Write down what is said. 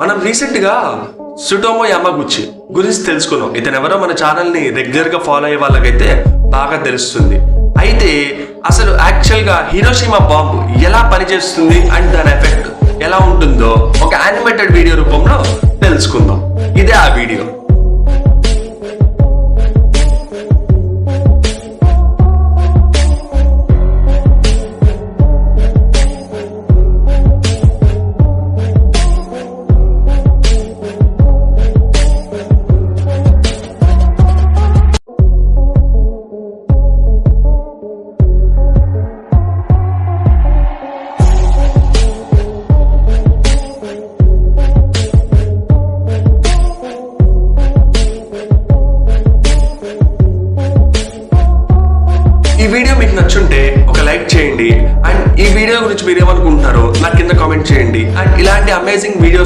మనం రీసెంట్ గా సుటోమో యామాగుచి గురించి తెలుసుకున్నాం. ఇతను ఎవరో మన ఛానల్ ని రెగ్యులర్ గా ఫాలో అయ్యే వాళ్ళకైతే బాగా తెలుస్తుంది. అయితే అసలు యాక్చువల్ గా హిరోషిమా బాంబు ఎలా పనిచేస్తుంది అండ్ దాని ఎఫెక్ట్ ఎలా ఉంటుందో ఒక యానిమేటెడ్ వీడియో రూపంలో తెలుసుకుందాం. ఇదే ఆ వీడియో. ఈ వీడియో మీకు నచ్చుంటే ఒక లైక్ చేయండి అండ్ ఈ వీడియో గురించి మీరు ఏమనుకుంటున్నారో నాకు కింద కామెంట్ చేయండి. అండ్ ఇలాంటి అమేజింగ్ వీడియోస్